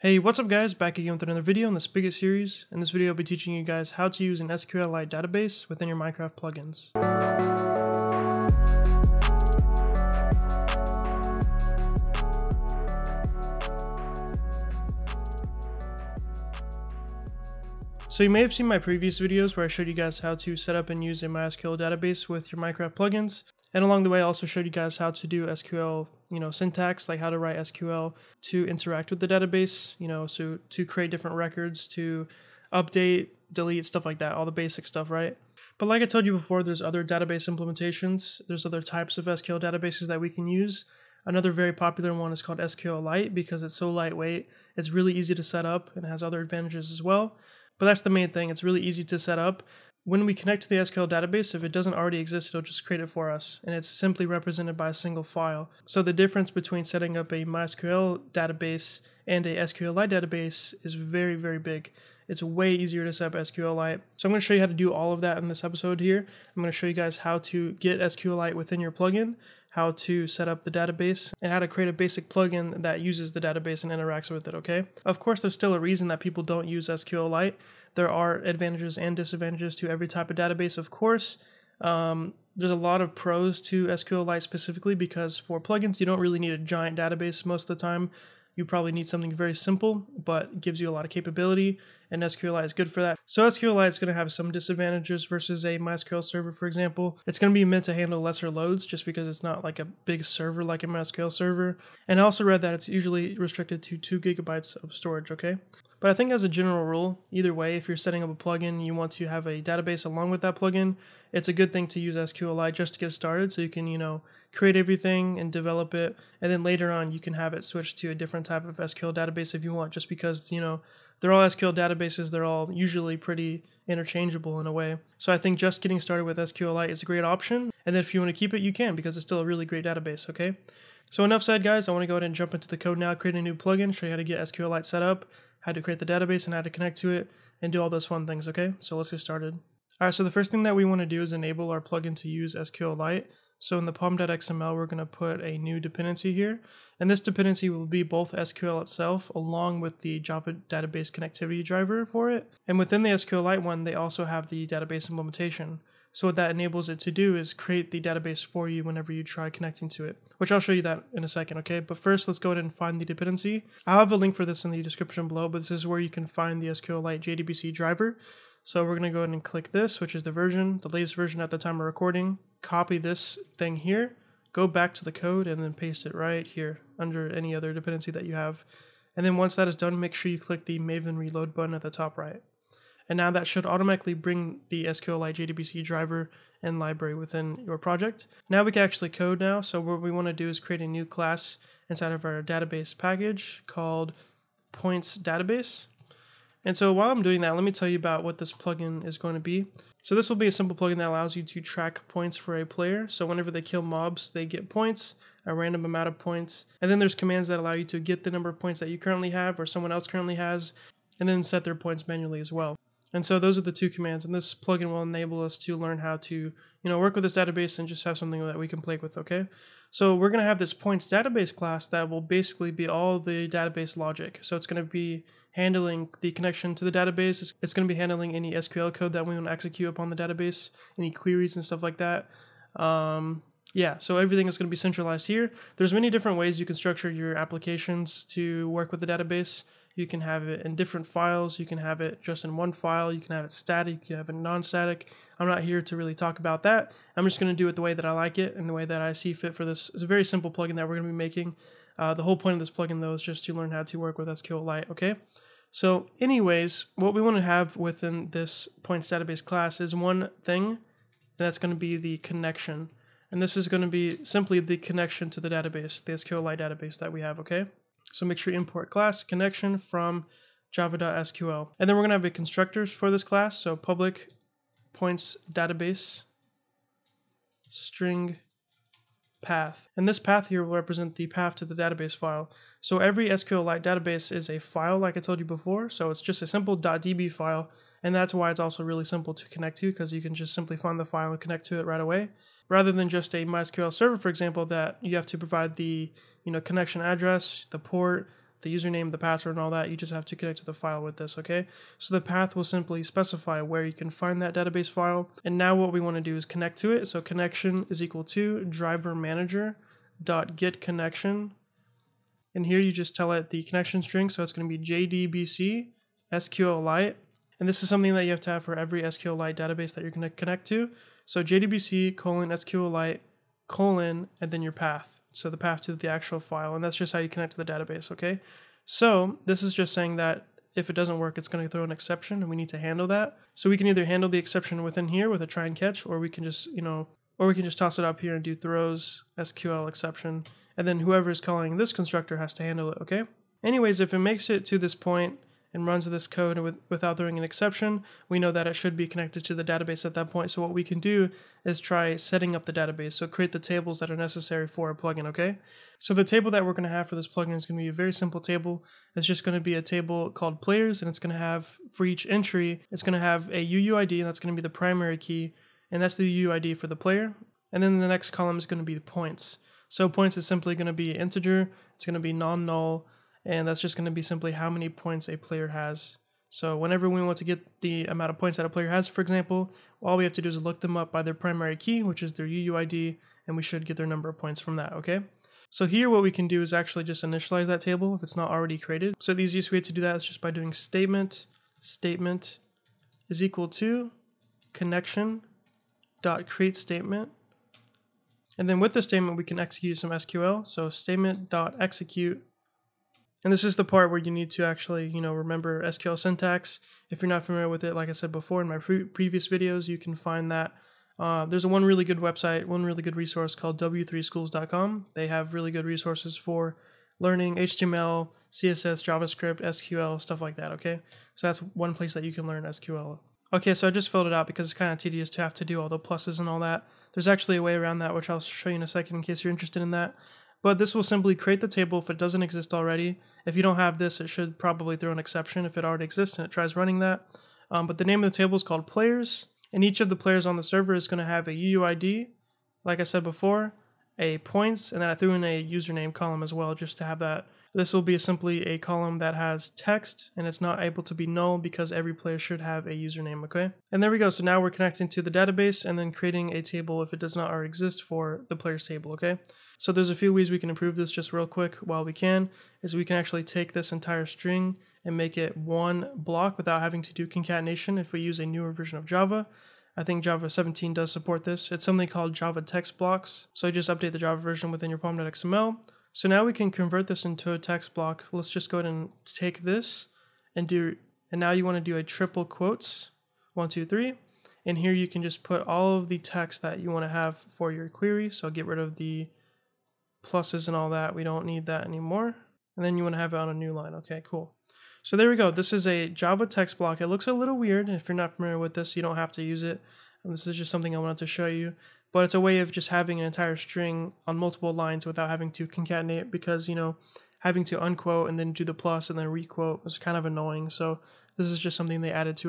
Hey, what's up guys? Back again with another video in the Spigot series. In this video I'll be teaching you guys how to use an SQLite database within your Minecraft plugins. So you may have seen my previous videos where I showed you guys how to set up and use a MySQL database with your Minecraft plugins. And along the way I also showed you guys how to do SQL, syntax, like how to write SQL to interact with the database, so to create different records, to update, delete, stuff like that, all the basic stuff, right? But like I told you before, there's other database implementations, there's other types of SQL databases that we can use. Another very popular one is called SQLite because it's so lightweight, it's really easy to set up and has other advantages as well. But that's the main thing, it's really easy to set up. When we connect to the SQL database, if it doesn't already exist, it'll just create it for us, and it's simply represented by a single file. So the difference between setting up a MySQL database and a SQLite database is very, very big. It's way easier to set up SQLite. So I'm going to show you how to do all of that in this episode here. I'm going to show you guys how to get SQLite within your plugin, how to set up the database, and how to create a basic plugin that uses the database and interacts with it, okay? Of course, there's still a reason that people don't use SQLite. There are advantages and disadvantages to every type of database, of course. There's a lot of pros to SQLite specifically because for plugins, you don't really need a giant database most of the time. You probably need something very simple, but gives you a lot of capability, and SQLite is good for that. So SQLite is going to have some disadvantages versus a MySQL server, for example. It's going to be meant to handle lesser loads just because it's not like a big server like a MySQL server. And I also read that it's usually restricted to 2 GB of storage, okay? But I think as a general rule, either way, if you're setting up a plugin, you want to have a database along with that plugin, it's a good thing to use SQLite just to get started so you can, create everything and develop it. And then later on, you can have it switch to a different type of SQL database if you want, just because, they're all SQL databases. They're all usually pretty interchangeable in a way. So I think just getting started with SQLite is a great option. And then if you want to keep it, you can, because it's still a really great database, okay? So enough said, guys. I want to go ahead and jump into the code now, create a new plugin, show you how to get SQLite set up, how to create the database and how to connect to it, and do all those fun things, okay? So let's get started. All right, so the first thing that we want to do is enable our plugin to use SQLite. So in the pom.xml, we're going to put a new dependency here, and this dependency will be both SQL itself along with the Java database connectivity driver for it. And within the SQLite one, they also have the database implementation. So what that enables it to do is create the database for you whenever you try connecting to it, which I'll show you that in a second, okay? But first, let's go ahead and find the dependency. I'll have a link for this in the description below, but this is where you can find the SQLite JDBC driver. So we're going to go ahead and click this, which is the latest version at the time of recording. Copy this thing here, go back to the code, and then paste it right here under any other dependency that you have. And then once that is done, make sure you click the Maven reload button at the top right. And now that should automatically bring the SQLite JDBC driver and library within your project. Now we can actually code now. So what we want to do is create a new class inside of our database package called points database. And so while I'm doing that, let me tell you about what this plugin is going to be. So this will be a simple plugin that allows you to track points for a player. So whenever they kill mobs, they get points, a random amount of points. And then there's commands that allow you to get the number of points that you currently have or someone else currently has, and then set their points manually as well. And so those are the two commands, and this plugin will enable us to learn how to, work with this database and just have something that we can play with, okay? So we're going to have this points database class that will basically be all the database logic. So it's going to be handling the connection to the database. It's going to be handling any SQL code that we want to execute upon the database, any queries and stuff like that. Yeah, so everything is going to be centralized here. There's many different ways you can structure your applications to work with the database. You can have it in different files, you can have it just in one file, you can have it static, you can have it non-static. I'm not here to really talk about that. I'm just going to do it the way that I like it and the way that I see fit for this. It's a very simple plugin that we're going to be making. The whole point of this plugin, though, is just to learn how to work with SQLite, okay? So anyways, what we want to have within this points database class is one thing, and that's going to be the connection. And this is going to be simply the connection to the database, the SQLite database that we have, okay? So make sure you import class connection from java.sql. And then we're going to have a constructors for this class. So public points database string path. And this path here will represent the path to the database file. So every SQLite database is a file, like I told you before. So it's just a simple .db file. And that's why it's also really simple to connect to, because you can just simply find the file and connect to it right away. Rather than just a MySQL server, for example, that you have to provide the connection address, the port, the username, the password, and all that. You just have to connect to the file with this, okay? So the path will simply specify where you can find that database file. And now what we want to do is connect to it. So connection is equal to driver manager dot get connection. And here you just tell it the connection string. So it's going to be JDBC SQLite. And this is something that you have to have for every SQLite database that you're going to connect to. So JDBC SQLite and then your path. So the path to the actual file. And that's just how you connect to the database, okay? So this is just saying that if it doesn't work, it's going to throw an exception and we need to handle that. So we can either handle the exception within here with a try and catch, or we can just, toss it up here and do throws SQL exception. And then whoever is calling this constructor has to handle it, okay? Anyways, if it makes it to this point and runs this code without throwing an exception, we know that it should be connected to the database at that point. So what we can do is try setting up the database. So create the tables that are necessary for a plugin, okay? So the table that we're going to have for this plugin is going to be a very simple table. It's just going to be a table called players, and it's going to have, for each entry, it's going to have a UUID, and that's going to be the primary key, and that's the UUID for the player. And then the next column is going to be the points. So points is simply going to be integer, it's going to be non-null, and that's just going to be simply how many points a player has. So whenever we want to get the amount of points that a player has, for example, all we have to do is look them up by their primary key, which is their UUID, and we should get their number of points from that, okay? So here what we can do is actually just initialize that table if it's not already created. So the easiest way to do that is just by doing statement is equal to connection dot create statement. And then with the statement, we can execute some SQL. So statement dot execute. And this is the part where you need to actually, remember SQL syntax. If you're not familiar with it, like I said before in my previous videos, you can find that. There's one really good website, one really good resource called w3schools.com. They have really good resources for learning HTML, CSS, JavaScript, SQL, stuff like that, okay? So that's one place that you can learn SQL. Okay, so I just filled it out because it's kind of tedious to have to do all the pluses and all that. There's actually a way around that, which I'll show you in a second in case you're interested in that. But this will simply create the table if it doesn't exist already. If you don't have this, it should probably throw an exception if it already exists and it tries running that. But the name of the table is called players, and each of the players on the server is going to have a UUID, like I said before, a points, and then I threw in a username column as well just to have that. This will be simply a column that has text, and it's not able to be null because every player should have a username, okay? And there we go. So now we're connecting to the database and then creating a table if it does not already exist for the players table, okay? So there's a few ways we can improve this just real quick while we can, is we can actually take this entire string and make it one block without having to do concatenation if we use a newer version of Java. I think Java 17 does support this. It's something called Java text blocks. So you just update the Java version within your pom.xml. So now we can convert this into a text block. Let's just go ahead and take this and now you want to do a triple quotes, 1, 2, 3. And here you can just put all of the text that you want to have for your query. So get rid of the pluses and all that. We don't need that anymore. And then you want to have it on a new line. Okay, cool. So there we go. This is a Java text block. It looks a little weird. If you're not familiar with this, you don't have to use it. And this is just something I wanted to show you. But it's a way of just having an entire string on multiple lines without having to concatenate because, having to unquote and then do the plus and then requote was kind of annoying. So this is just something they added to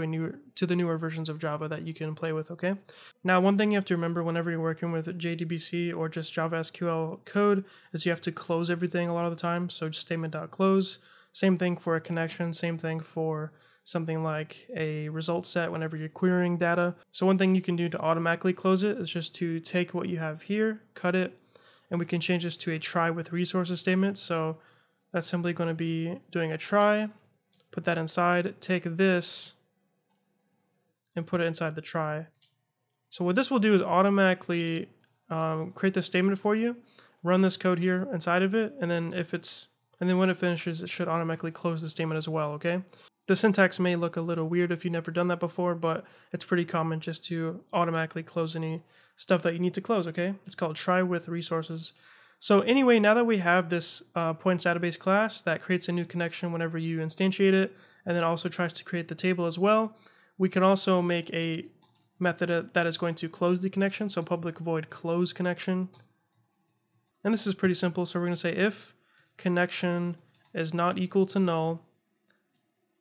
the newer versions of Java that you can play with, okay? Now, one thing you have to remember whenever you're working with JDBC or just Java SQL code is you have to close everything a lot of the time. So just statement.close. Same thing for a connection, same thing for something like a result set whenever you're querying data. So one thing you can do to automatically close it is just to take what you have here, cut it, and we can change this to a try with resources statement. So that's simply going to be doing a try, put that inside, take this, and put it inside the try. So what this will do is automatically create this statement for you, run this code here inside of it, and then when it finishes, it should automatically close the statement as well, okay? The syntax may look a little weird if you've never done that before, but it's pretty common just to automatically close any stuff that you need to close, okay? It's called try with resources. So anyway, now that we have this points database class that creates a new connection whenever you instantiate it, and then also tries to create the table as well, we can also make a method that is going to close the connection, so public void close connection. And this is pretty simple, so we're going to say if connection is not equal to null,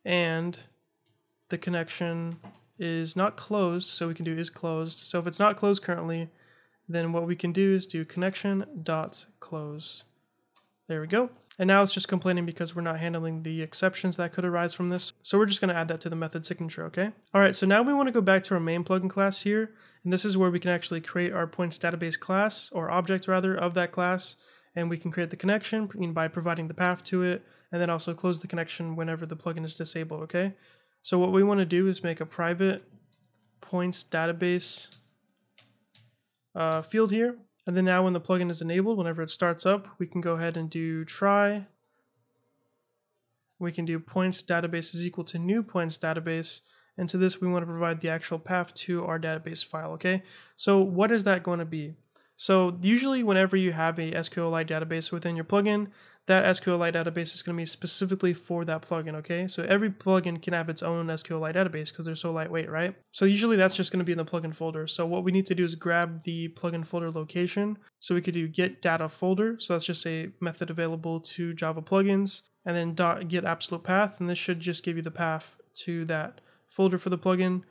and the connection is not closed, so we can do is closed. So if it's not closed currently, then what we can do is do connection dot close. There we go. And now it's just complaining because we're not handling the exceptions that could arise from this. So we're just going to add that to the method signature, okay? All right, so now we want to go back to our main plugin class here. And this is where we can actually create our points database class, or object rather, of that class. And we can create the connection by providing the path to it, and then also close the connection whenever the plugin is disabled, okay? So what we want to do is make a private points database field here. And then now when the plugin is enabled, whenever it starts up, we can go ahead and do try. We can do points database is equal to new points database. And to this, we want to provide the actual path to our database file, okay? So what is that going to be? So usually whenever you have a SQLite database within your plugin, that SQLite database is going to be specifically for that plugin, okay? So every plugin can have its own SQLite database because they're so lightweight, right? So usually that's just going to be in the plugin folder. So what we need to do is grab the plugin folder location. So we could do get data folder. So that's just a method available to Java plugins, and then .get absolute path. And this should just give you the path to that folder for the plugin.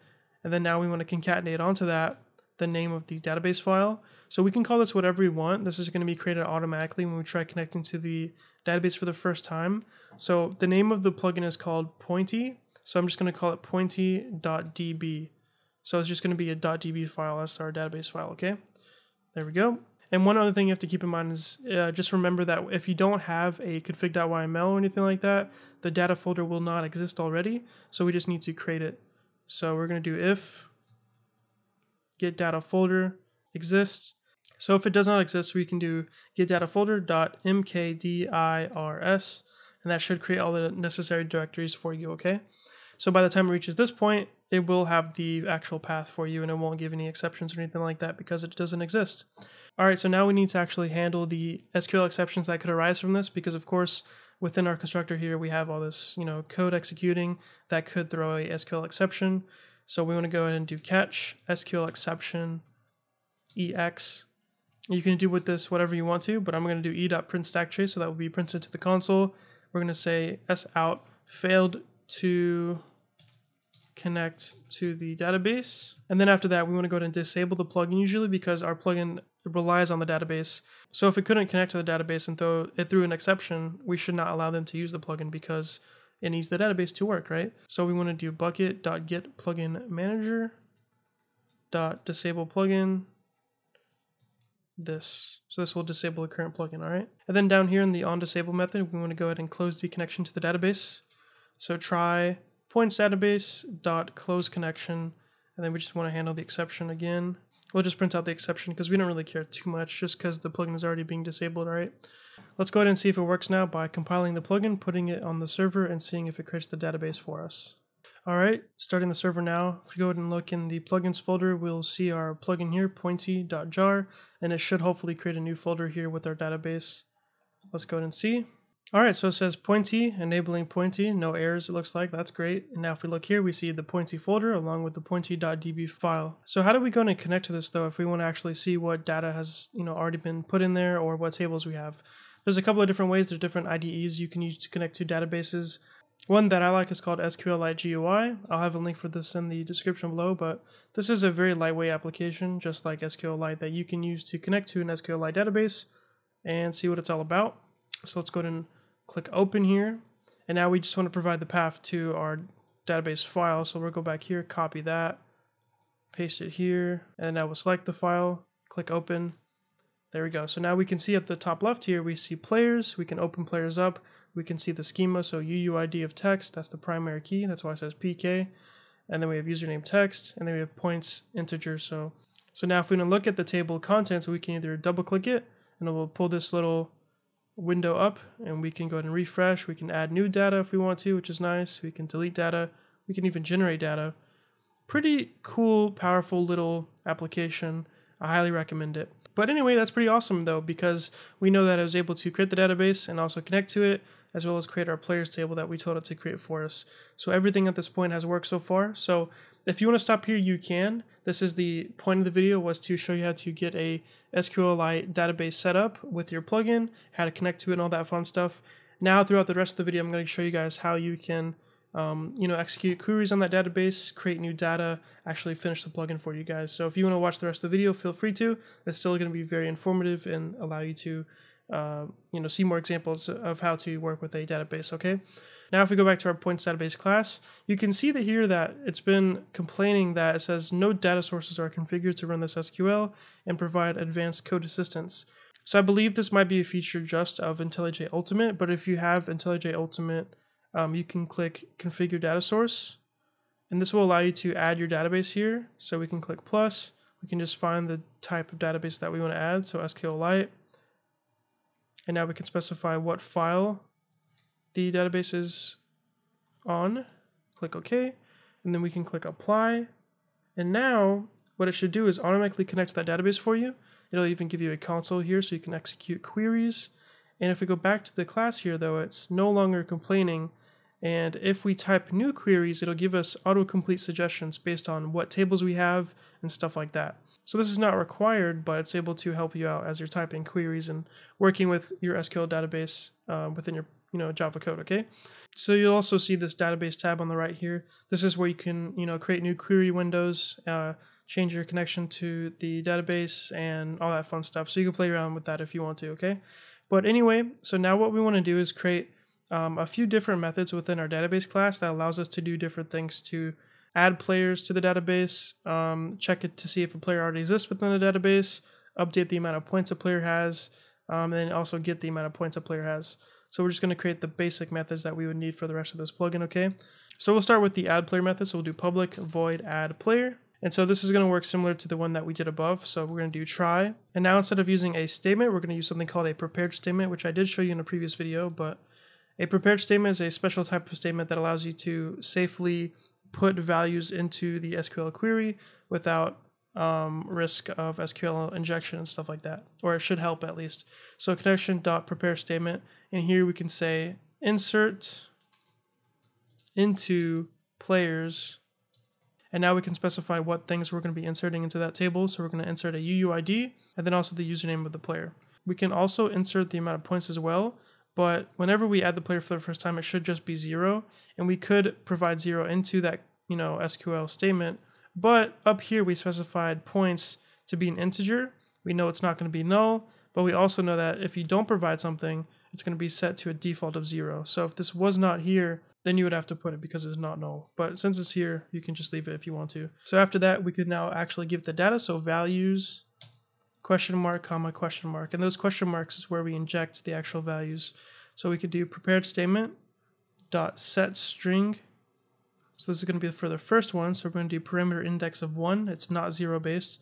And then now we want to concatenate onto that the name of the database file. So we can call this whatever we want. This is going to be created automatically when we try connecting to the database for the first time. So the name of the plugin is called Pointy. So I'm just going to call it pointy.db. So it's just going to be a .db file. That's our database file, okay? There we go. And one other thing you have to keep in mind is just remember that if you don't have a config.yml or anything like that, the data folder will not exist already. So we just need to create it. So we're going to do if get data folder exists. So if it does not exist, we can do get data folder.mkdirs, and that should create all the necessary directories for you, okay? So by the time it reaches this point, it will have the actual path for you, and it won't give any exceptions or anything like that because it doesn't exist. All right, so now we need to actually handle the SQL exceptions that could arise from this, because of course, within our constructor here, we have all this, code executing that could throw a SQL exception. So we want to go ahead and do catch SQL exception EX. You can do with this whatever you want to, but I'm going to do e.print stack trace, so that will be printed to the console. We're going to say sout failed to connect to the database. And then after that, we want to go ahead and disable the plugin usually because our plugin relies on the database. So if it couldn't connect to the database and it threw an exception, we should not allow them to use the plugin because it needs the database to work, right? So we want to do bucket.get plugin manager .disable plugin this. So this will disable the current plugin, all right? And then down here in the onDisable method, we want to go ahead and close the connection to the database. So try points database .close connection, and then we just want to handle the exception again. We'll just print out the exception because we don't really care too much just because the plugin is already being disabled, all right? Let's go ahead and see if it works now by compiling the plugin, putting it on the server, and seeing if it creates the database for us. All right, starting the server now. If we go ahead and look in the plugins folder, we'll see our plugin here, pointy.jar, and it should hopefully create a new folder here with our database. Let's go ahead and see. All right, so it says Pointy, enabling Pointy, no errors it looks like, that's great. And now if we look here, we see the Pointy folder along with the pointy.db file. So how do we go and connect to this though if we want to actually see what data has already been put in there or what tables we have? There's a couple of different ways, there's different IDEs you can use to connect to databases. One that I like is called SQLite GUI. I'll have a link for this in the description below, but this is a very lightweight application, just like SQLite, that you can use to connect to an SQLite database and see what it's all about. So let's go ahead and click open here. And now we just want to provide the path to our database file. So we'll go back here, copy that, paste it here, and now we'll select the file, click open. There we go. So now we can see at the top left here, we see players. We can open players up. We can see the schema. So UUID of text, that's the primary key. That's why it says PK. And then we have username text, and then we have points integer. So now if we want to look at the table of contents, we can either double click it and it will pull this little window up, and we can go ahead and refresh. We can add new data if we want to, which is nice. We can delete data. We can even generate data. Pretty cool, powerful little application. I highly recommend it. But anyway, that's pretty awesome though, because we know that I was able to create the database and also connect to it, as well as create our players table that we told it to create for us. So everything at this point has worked so far. So if you want to stop here, you can. This is the point of the video, was to show you how to get a SQLite database set up with your plugin, how to connect to it and all that fun stuff. Now throughout the rest of the video, I'm going to show you guys how you can execute queries on that database, create new data, actually finish the plugin for you guys. So if you want to watch the rest of the video, feel free to. It's still going to be very informative and allow you to see more examples of how to work with a database. Okay. Now, if we go back to our points database class, you can see that here that it's been complaining that it says no data sources are configured to run this SQL and provide advanced code assistance. So I believe this might be a feature just of IntelliJ Ultimate, but if you have IntelliJ Ultimate, you can click configure data source, and this will allow you to add your database here. So we can click plus, we can just find the type of database that we want to add, so SQLite, and now we can specify what file the database is on, click OK, and then we can click apply, and now what it should do is automatically connect to that database for you. It'll even give you a console here so you can execute queries. And if we go back to the class here though, it's no longer complaining, and if we type new queries, it'll give us autocomplete suggestions based on what tables we have and stuff like that. So this is not required, but it's able to help you out as you're typing queries and working with your SQL database within your Java code. Okay, so you'll also see this database tab on the right here. This is where you can create new query windows, change your connection to the database, and all that fun stuff. So you can play around with that if you want to. Okay, but anyway, so now what we want to do is create a few different methods within our database class that allows us to do different things to add players to the database, check it to see if a player already exists within the database, update the amount of points a player has, and then also get the amount of points a player has. So we're just going to create the basic methods that we would need for the rest of this plugin, okay? So we'll start with the add player method. So we'll do public void add player. And so this is going to work similar to the one that we did above. So we're going to do try. And now instead of using a statement, we're going to use something called a prepared statement, which I did show you in a previous video. But a prepared statement is a special type of statement that allows you to safely put values into the SQL query without risk of SQL injection and stuff like that, or it should help at least. So connection.prepare statement, and here we can say insert into players, and now we can specify what things we're going to be inserting into that table. So we're going to insert a UUID and then also the username of the player. We can also insert the amount of points as well, but whenever we add the player for the first time, it should just be 0, and we could provide 0 into that SQL statement. But up here we specified points to be an integer. We know it's not going to be null, but we also know that if you don't provide something, it's going to be set to a default of 0. So if this was not here, then you would have to put it because it's not null. But since it's here, you can just leave it if you want to. So after that, we could now actually give the data. So values, question mark, comma, question mark. And those question marks is where we inject the actual values. So we could do prepared statement dot set string. So this is going to be for the first one. So we're going to do parameter index of 1. It's not 0 based.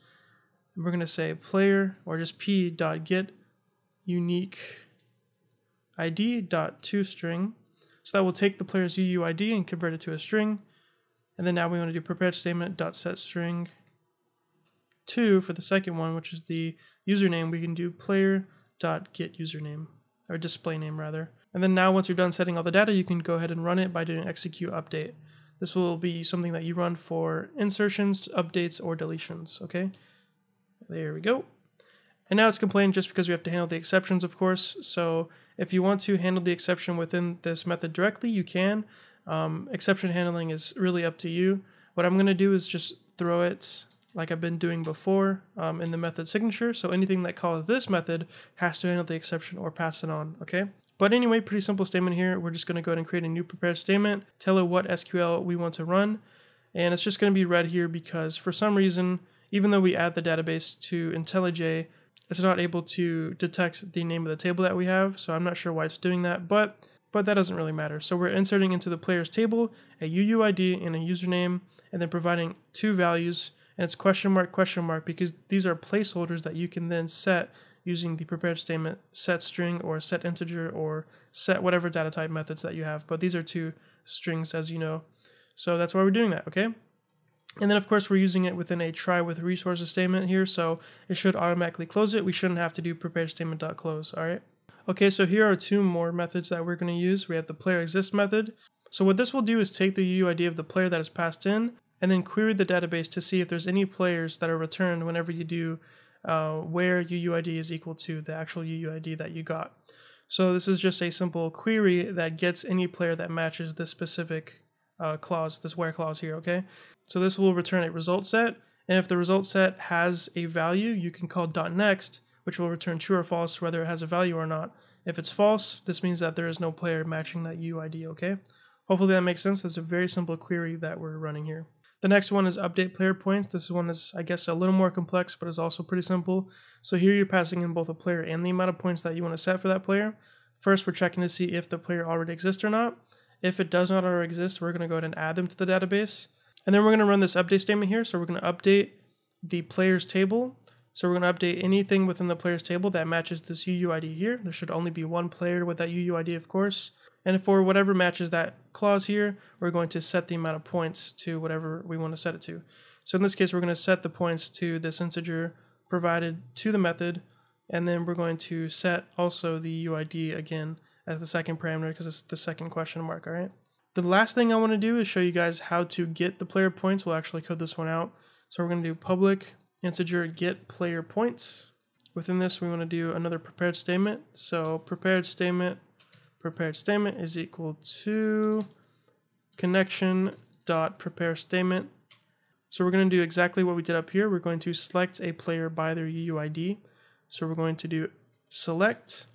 And we're going to say player, or just p.get unique id.toString. So that will take the player's UUID and convert it to a string. And then now we want to do prepared statement dot set string 2 for the second one, which is the username. We can do player.get username, or display name rather. And then now once you're done setting all the data, you can go ahead and run it by doing execute update. This will be something that you run for insertions, updates, or deletions, okay? There we go. And now it's complaining just because we have to handle the exceptions, of course. So if you want to handle the exception within this method directly, you can. Exception handling is really up to you. What I'm going to do is just throw it like I've been doing before in the method signature. So anything that calls this method has to handle the exception or pass it on, okay? But anyway, pretty simple statement here. We're just going to go ahead and create a new prepared statement, tell it what SQL we want to run, and it's just going to be red here because for some reason, even though we add the database to IntelliJ, it's not able to detect the name of the table that we have, so I'm not sure why it's doing that, but that doesn't really matter. So we're inserting into the players table a UUID and a username, and then providing 2 values, and it's question mark because these are placeholders that you can then set using the prepared statement set string or set integer or set whatever data type methods that you have. But these are 2 strings, as you know. So that's why we're doing that, okay? And then of course we're using it within a try with resources statement here, so it should automatically close it. We shouldn't have to do prepared statement.close, all right? Okay, so here are 2 more methods that we're going to use. We have the player exists method. So what this will do is take the UUID of the player that is passed in and then query the database to see if there's any players that are returned whenever you do where UUID is equal to the actual UUID that you got. So this is just a simple query that gets any player that matches this specific clause, this where clause here, okay? So this will return a result set, and if the result set has a value, you can call .next, which will return true or false whether it has a value or not. If it's false, this means that there is no player matching that UUID, okay? Hopefully that makes sense. That's a very simple query that we're running here. The next one is update player points. This one is, I guess, a little more complex, but is also pretty simple. So here you're passing in both a player and the amount of points that you want to set for that player. First, we're checking to see if the player already exists or not. If it does not already exist, we're going to go ahead and add them to the database. And then we're going to run this update statement here. So we're going to update the players table. So we're going to update anything within the players table that matches this UUID here. There should only be one player with that UUID, of course. And for whatever matches that clause here, we're going to set the amount of points to whatever we want to set it to. So in this case, we're going to set the points to this integer provided to the method. And then we're going to set also the UUID again as the second parameter because it's the second question mark, all right? The last thing I want to do is show you guys how to get the player points. We'll actually code this one out. So we're going to do public integer get player points. Within this, we want to do another prepared statement. So prepared statement is equal to connection dot prepare statement. So we're going to do exactly what we did up here. We're going to select a player by their UUID. So we're going to do select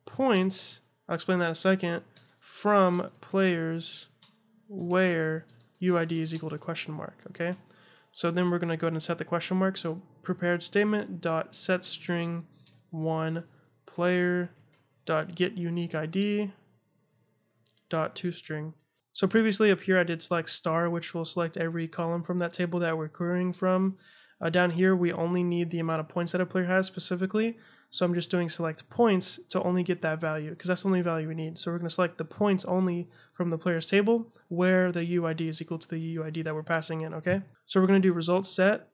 points, I'll explain that in a second, from players where UUID is equal to question mark, okay? So then we're going to go ahead and set the question mark. So prepared statement dot set string 1 player dot get unique ID dot toString. So previously up here I did select star, which will select every column from that table that we're querying from. Down here we only need the amount of points that a player has specifically. So I'm just doing select points to only get that value because that's the only value we need. So we're going to select the points only from the players table where the UUID is equal to the UUID that we're passing in, okay? So we're going to do result set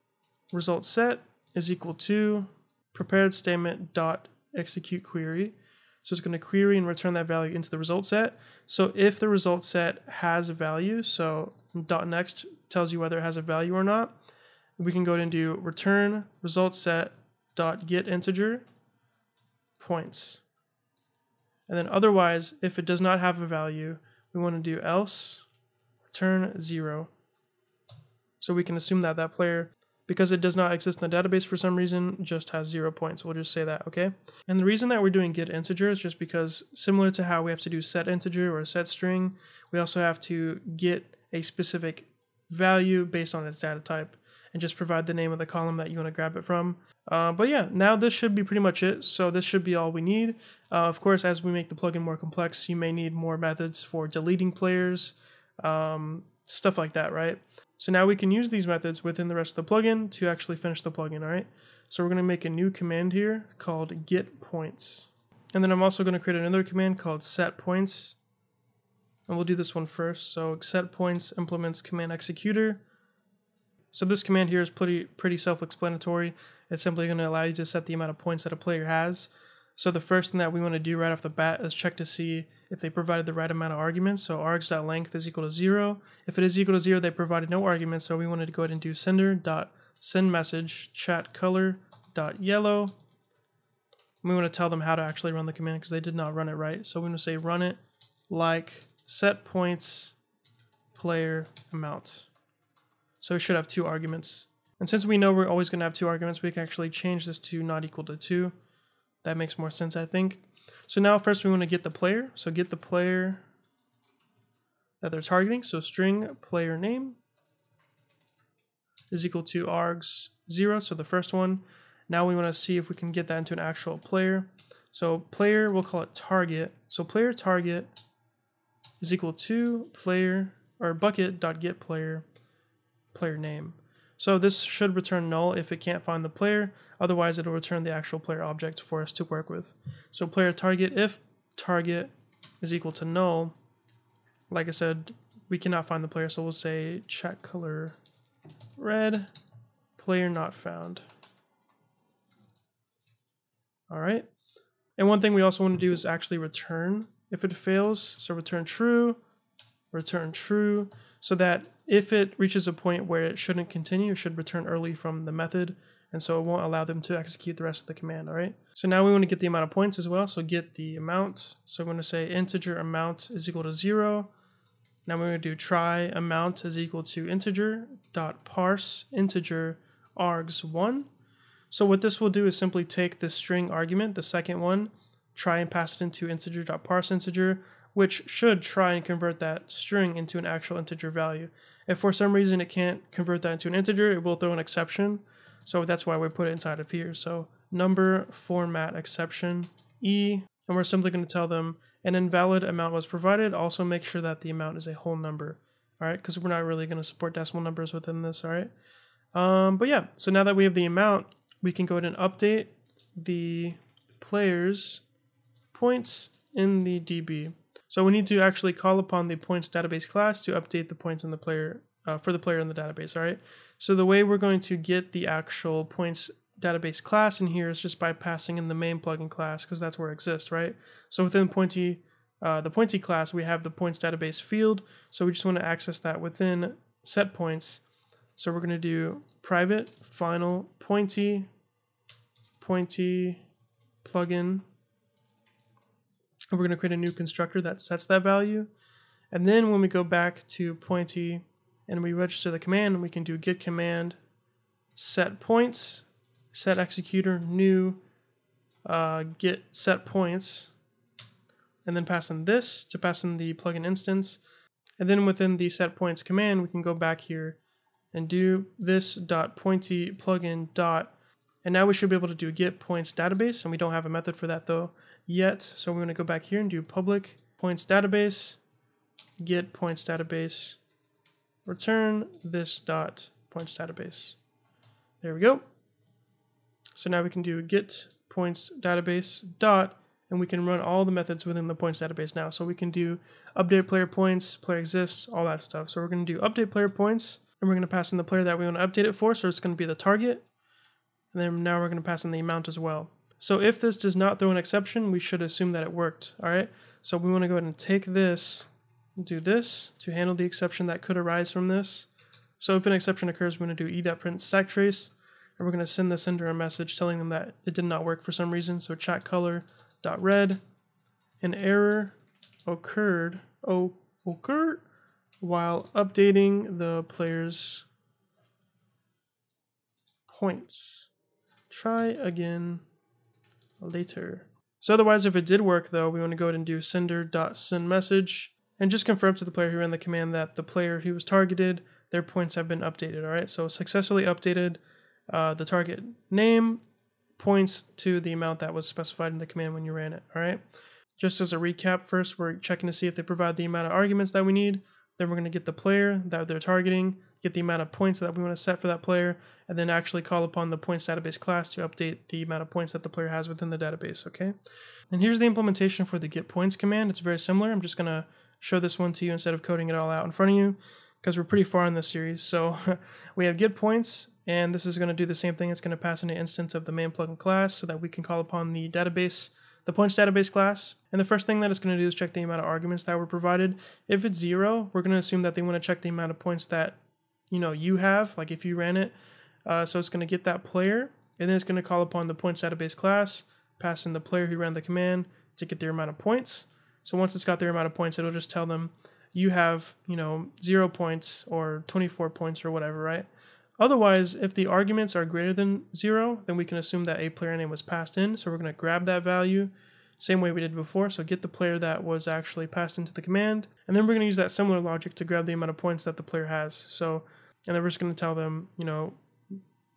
is equal to prepared statement dot execute query. So it's going to query and return that value into the result set. So if the result set has a value, so dot next tells you whether it has a value or not, we can go ahead and do return result set dot get integer points. And then otherwise, if it does not have a value, we want to do else return 0. So we can assume that that player, because it does not exist in the database for some reason, just has 0 points. We'll just say that, okay? And the reason that we're doing get integer is just because similar to how we have to do set integer or set string, we also have to get a specific value based on its data type and just provide the name of the column that you want to grab it from. But yeah, now this should be pretty much it. So this should be all we need. Of course, as we make the plugin more complex, you may need more methods for deleting players, stuff like that, right? So now we can use these methods within the rest of the plugin to actually finish the plugin, all right? So we're going to make a new command here called get points. And then I'm also going to create another command called set points. And we'll do this one first. So set points implements command executor. So this command here is pretty self-explanatory. It's simply going to allow you to set the amount of points that a player has. So the first thing that we want to do right off the bat is check to see if they provided the right amount of arguments. So args.length is equal to 0. If it is equal to 0, they provided no arguments. So we wanted to go ahead and do sender.sendMessage chat color.yellow. We want to tell them how to actually run the command because they did not run it right. So we want to say run it like set points player amount. So it should have 2 arguments. And since we know we're always going to have 2 arguments, we can actually change this to not equal to 2. That makes more sense, I think. So now first we want to get the player. So get the player that they're targeting. So string player name is equal to args 0. So the first one. Now we want to see if we can get that into an actual player. So player, we'll call it target. So player target is equal to player or bucket.getPlayer player name. So this should return null if it can't find the player. Otherwise, it'll return the actual player object for us to work with. So player target, if target is equal to null, like I said, we cannot find the player. So we'll say chat color red, player not found. All right. And one thing we also want to do is actually return if it fails. So return true, so that if it reaches a point where it shouldn't continue, it should return early from the method, and so it won't allow them to execute the rest of the command, all right? So now we want to get the amount of points as well, so get the amount. So I'm going to say integer amount is equal to 0. Now we're going to do try amount is equal to integer dot parse integer args 1. So what this will do is simply take the string argument, the second one, try and pass it into integer.parseInteger, which should try and convert that string into an actual integer value. If for some reason it can't convert that into an integer, it will throw an exception. So that's why we put it inside of here. So number format exception E, and we're simply going to tell them an invalid amount was provided. Also make sure that the amount is a whole number. All right, because we're not really going to support decimal numbers within this. All right. But yeah, so now that we have the amount, we can go ahead and update the player's points in the DB. So we need to actually call upon the points database class to update the points in the player for the player in the database. All right. So the way we're going to get the actual points database class in here is just by passing in the main plugin class, because that's where it exists, right? So within the pointy class, we have the points database field. So we just want to access that within set points. So we're going to do private final pointy plugin. And we're going to create a new constructor that sets that value. And then when we go back to pointy and we register the command, we can do git command set points, set executor new get set points, and then pass in this to pass in the plugin instance. And then within the set points command, we can go back here and do this dot pointy plugin dot, and now we should be able to do get points database, and we don't have a method for that though yet. So we're going to go back here and do public points database, get points database, return this dot points database. There we go. So now we can do get points database dot, and we can run all the methods within the points database now. So we can do update player points, player exists, all that stuff. So we're going to do update player points, and we're going to pass in the player that we want to update it for. So it's going to be the target. And then now we're going to pass in the amount as well. So if this does not throw an exception, we should assume that it worked. All right. So we want to go ahead and take this, do this to handle the exception that could arise from this. So if an exception occurs, we're going to do e.print stack trace, and we're going to send the sender a message telling them that it did not work for some reason. So chat color dot red, an error occurred while updating the player's points. Try again later. So otherwise, if it did work though, we want to go ahead and do sender.sendMessage and just confirm to the player who ran the command that the player who was targeted, their points have been updated. All right, so successfully updated the target name, points to the amount that was specified in the command when you ran it. All right, just as a recap, first we're checking to see if they provide the amount of arguments that we need. Then we're going to get the player that they're targeting, get the amount of points that we want to set for that player, and then actually call upon the points database class to update the amount of points that the player has within the database. Okay, and here's the implementation for the get points command. It's very similar. I'm just going to show this one to you instead of coding it all out in front of you, because we're pretty far in this series. So we have get points, and this is going to do the same thing. It's going to pass in an instance of the main plugin class so that we can call upon the database, the points database class. And the first thing that it's going to do is check the amount of arguments that were provided. If it's 0, we're going to assume that they want to check the amount of points that you have, like if you ran it. So it's going to get that player, and then it's going to call upon the points database class, pass in the player who ran the command to get their amount of points. So once it's got their amount of points, it'll just tell them you have 0 points or 24 points or whatever, right? Otherwise, if the arguments are greater than 0, then we can assume that a player name was passed in. So we're going to grab that value, same way we did before. So get the player that was actually passed into the command. And then we're going to use that similar logic to grab the amount of points that the player has. So, and then we're just going to tell them,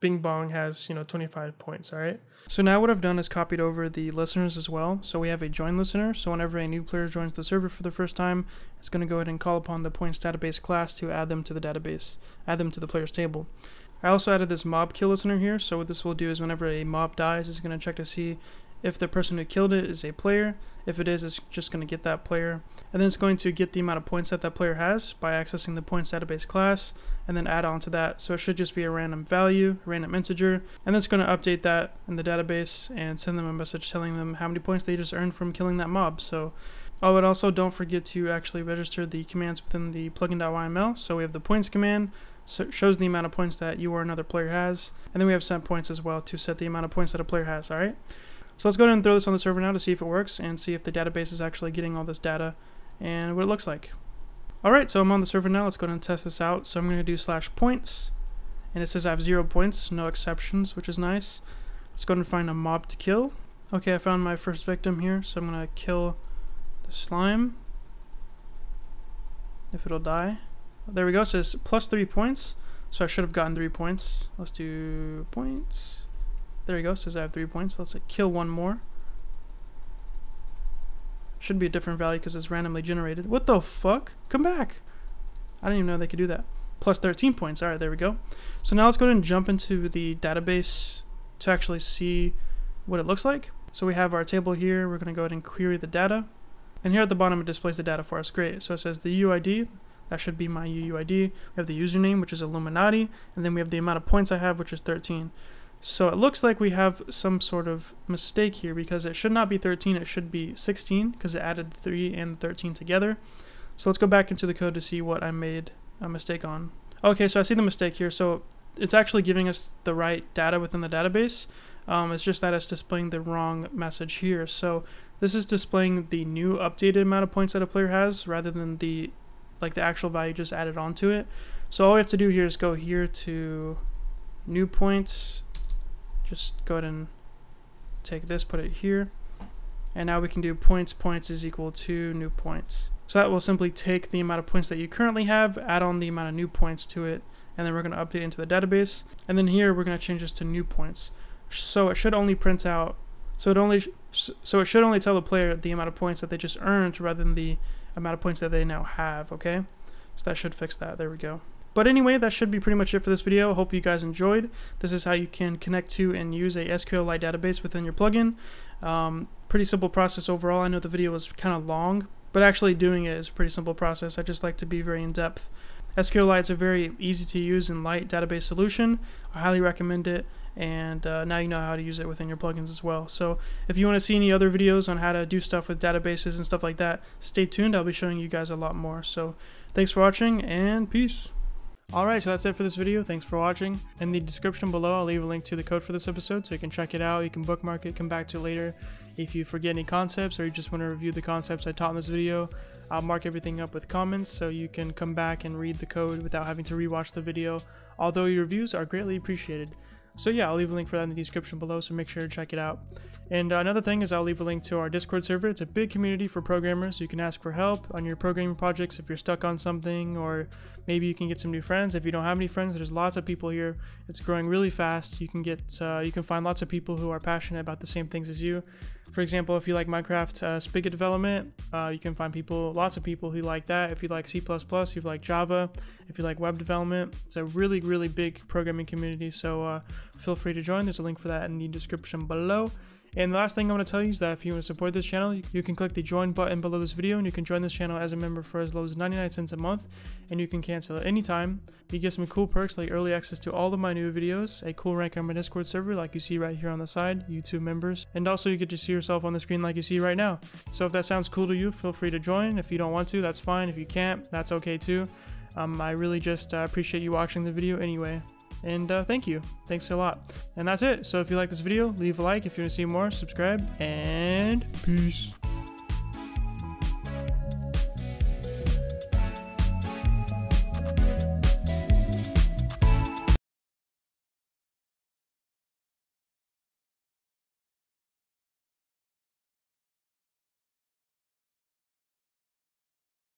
Bing Bong has, 25 points, all right? So now what I've done is copied over the listeners as well. So we have a join listener. So whenever a new player joins the server for the first time, it's going to go ahead and call upon the points database class to add them to the database, add them to the player's table. I also added this mob kill listener here. So what this will do is whenever a mob dies, it's going to check to see if the person who killed it is a player. If it is, it's just going to get that player. And then it's going to get the amount of points that that player has by accessing the points database class and then add on to that. So it should just be a random value, a random integer. And then it's going to update that in the database and send them a message telling them how many points they just earned from killing that mob. So, oh, and also don't forget to actually register the commands within the plugin.yml. So we have the points command, so it shows the amount of points that you or another player has. And then we have set points as well to set the amount of points that a player has, all right? So let's go ahead and throw this on the server now to see if it works and see if the database is actually getting all this data and what it looks like. Alright, so I'm on the server now. Let's go ahead and test this out. So I'm going to do /points, and it says I have 0 points, no exceptions, which is nice. Let's go and find a mob to kill. Okay, I found my first victim here, so I'm gonna kill the slime. If it'll die. There we go, it says plus 3 points. So I should have gotten 3 points. Let's do points. There we go, it says I have 3 points. Let's kill one more. Should be a different value because it's randomly generated. What the fuck? Come back! I didn't even know they could do that. Plus 13 points. Alright, there we go. So now let's go ahead and jump into the database to actually see what it looks like. So we have our table here. We're going to go ahead and query the data. And here at the bottom it displays the data for us. Great. So it says the UID. That should be my UUID. We have the username, which is Illuminati. And then we have the amount of points I have, which is 13. So it looks like we have some sort of mistake here because it should not be 13, it should be 16 because it added 3 and 13 together. So let's go back into the code to see what I made a mistake on. Okay, so I see the mistake here. So it's actually giving us the right data within the database. It's just that it's displaying the wrong message here. So this is displaying the new updated amount of points that a player has rather than the actual value just added onto it. So all we have to do here is go here to new points. Just go ahead and take this, put it here, and now we can do points is equal to new points. So that will simply take the amount of points that you currently have, add on the amount of new points to it, and then we're going to update it into the database. And then here we're going to change this to new points. So it should only print out, so it should only tell the player the amount of points that they just earned rather than the amount of points that they now have. Okay, so that should fix that. There we go. But anyway, that should be pretty much it for this video. Hope you guys enjoyed. This is how you can connect to and use a SQLite database within your plugin. Pretty simple process overall. I know the video was kind of long, but actually doing it is a pretty simple process. I just like to be very in-depth. SQLite is a very easy to use and light database solution. I highly recommend it, and now you know how to use it within your plugins as well. So if you want to see any other videos on how to do stuff with databases and stuff like that, stay tuned. I'll be showing you guys a lot more. So thanks for watching, and peace. Alright, so that's it for this video. Thanks for watching. In the description below, I'll leave a link to the code for this episode so you can check it out. You can bookmark it, come back to it later. If you forget any concepts or you just want to review the concepts I taught in this video, I'll mark everything up with comments so you can come back and read the code without having to rewatch the video, although your reviews are greatly appreciated. So yeah, I'll leave a link for that in the description below, so make sure to check it out. And another thing is I'll leave a link to our Discord server. It's a big community for programmers, so you can ask for help on your programming projects if you're stuck on something, or maybe you can get some new friends. If you don't have any friends, there's lots of people here. It's growing really fast. You can find lots of people who are passionate about the same things as you. For example, if you like Minecraft Spigot development, you can find lots of people who like that. If you like C++, if you like Java, if you like web development, it's a really, really big programming community. So feel free to join. There's a link for that in the description below. And the last thing I want to tell you is that if you want to support this channel, you can click the join button below this video, and you can join this channel as a member for as low as 99 cents a month, and you can cancel at any time. You get some cool perks like early access to all of my new videos, a cool rank on my Discord server like you see right here on the side, YouTube members, and also you get to see yourself on the screen like you see right now. So if that sounds cool to you, feel free to join. If you don't want to, that's fine. If you can't, that's okay too. I really just appreciate you watching the video anyway. And thank you. Thanks a lot. And that's it. So if you like this video, leave a like. If you want to see more, subscribe. And peace.